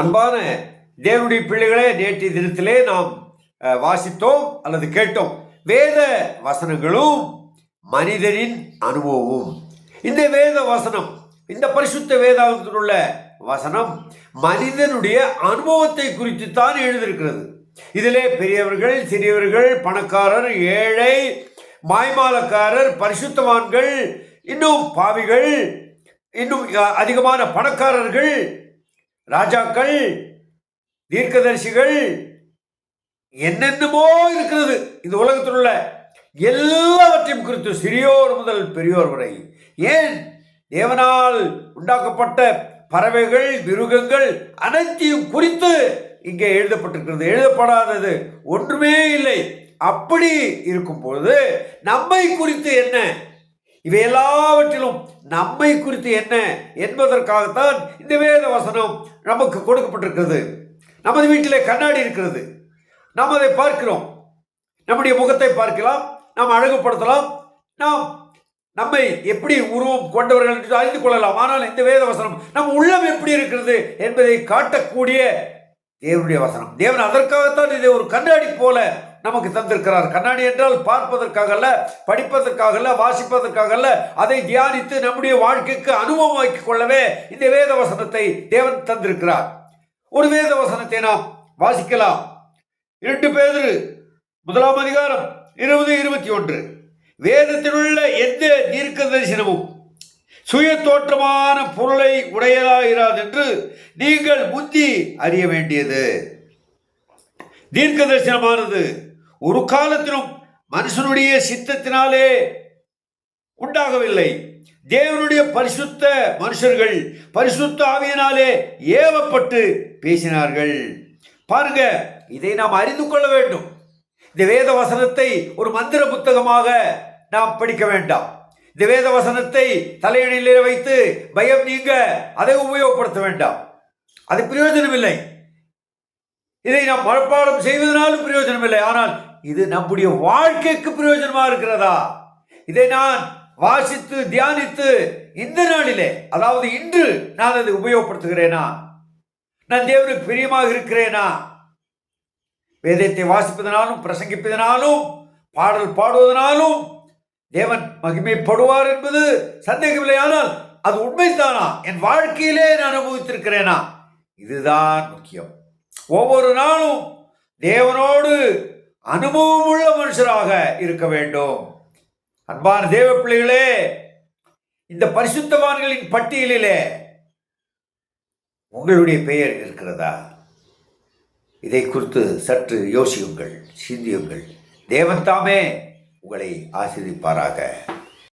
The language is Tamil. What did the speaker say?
அன்பான தேவனுடைய பிள்ளைகளே, நேற்றைய தினத்திலே நாம் வாசித்தோம் அல்லது கேட்டோம். வேத வசனங்களும் மனிதனின் அனுபவமும். இந்த வேத வசனம், இந்த பரிசுத்த வேதாகத்தில் உள்ள வசனம் மனிதனுடைய அனுபவத்தை குறித்து தான் எழுதியிருக்கிறது. இதிலே பெரியவர்கள், சிறியவர்கள், பணக்காரர், ஏழை, மாய்மாலக்காரர், பரிசுத்தவான்கள், இன்னும் பாவிகள், இன்னும் அதிகமான பணக்காரர்கள், ராஜாக்கள், தீர்க்கதரிசிகள், என்னென்னமோ இருக்கிறது. இந்த உலகத்தில் உள்ள எல்லாவற்றையும் குறித்து சிறியோர் முதல் பெரியோர் வரை, ஏன் தேவனால் உண்டாக்கப்பட்ட பறவைகள், மிருகங்கள் அனைத்தையும் குறித்து இங்கே எழுதப்பட்டிருக்கிறது. எழுதப்படாதது ஒன்றுமே இல்லை. அப்படி இருக்கும் பொழுது நம்மை குறித்து என்ன, இவை எல்லாவற்றிலும் நம்மை குறித்து என்ன என்பதற்காகத்தான் இந்த வேத வசனம் நமக்கு கொடுக்கப்பட்டிருக்கிறது. நமது வீட்டிலே கண்ணாடி இருக்கிறது. நாம் அதை பார்க்கிறோம். நம்முடைய முகத்தை பார்க்கலாம், நாம் அழகுபடுத்தலாம், நாம் நம்மை எப்படி உருவம் கொண்டவர்கள் என்று அறிந்து கொள்ளலாம். ஆனால் இந்த வேத வசனம் நம் உள்ளம் எப்படி இருக்கிறது என்பதை காட்டக்கூடிய தேவனுடைய வசனம். தேவன் அதற்காகத்தான் இதை ஒரு கண்ணாடி போல நமக்கு தந்திருக்கிறார். கண்ணாடி என்றால் பார்ப்பதற்காக அல்ல, படிப்பதற்காக அல்ல, வாசிப்பதற்காக அல்ல, அதை தியானித்து நம்முடைய வாழ்க்கைக்கு அனுபவமாக்கிக் கொள்ளவே இந்த வேத வசனத்தை தேவன் தந்திருக்கிறார். ஒரு வேத வசனத்தை நாம் வாசிக்கலாம். 2 பேதுரு 1 அதிகாரம் 20-21. வேதத்தில் உள்ள எந்த தீர்க்க தரிசனமும் சுய தோற்றமான பொருளை உடையதாயிராது என்று நீங்கள் முந்தி அறிய வேண்டியது. தீர்க்க தரிசனமானது ஒரு காலத்திலும் மனுஷனுடைய சித்தத்தினாலே உண்டாகவில்லை. தேவனுடைய பரிசுத்த மனுஷர்கள் பரிசுத்த ஆவியினாலே ஏவப்பட்டு பேசினார்கள். பாருங்க, இதை நாம் அறிந்து கொள்ள வேண்டும். இந்த வேத வசனத்தை ஒரு மந்திர புத்தகமாக நாம் படிக்க வேண்டாம். இந்த வேத வசனத்தை தலையணியிலே வைத்து பயம் நீங்க அதை உபயோகப்படுத்த வேண்டாம். அது பிரயோஜனம் இல்லை. இதை நாம் மனப்பாடம் செய்வதனாலும் பிரயோஜனம் இல்லை. ஆனால் இது நம்முடைய வாழ்க்கைக்கு பிரயோஜனமாக இருக்கிறதா? இதை நான் வாசித்து தியானித்து இந்த நாளிலே, அதாவது இன்று நான் அதை உபயோகப்படுத்துகிறேனா? நான் தேவனுக்கு பிரியமாக இருக்கிறேனா? வேதத்தை வாசிப்பதனாலும், பிரசங்கிப்பதனாலும், பாடல் பாடுவதனாலும் தேவன் மகிமைப்படுவார் என்பது சந்தேகமில்லை. ஆனால் அது உண்மைதானா? என் வாழ்க்கையிலே நான் அனுபவித்திருக்கிறேனா? இதுதான் முக்கியம். ஒவ்வொரு நாளும் தேவனோடு அனுபவம் உள்ள மனுஷராக இருக்க வேண்டும். அன்பான தேவ பிள்ளைகளே, இந்த பரிசுத்தவான்களின் பட்டியலிலே உங்களுடைய பெயர் இருக்கிறதா? இதை குறித்து சற்று யோசியுங்கள், சிந்தியுங்கள். தேவன் தாமே உங்களை ஆசீர்வதிப்பாராக.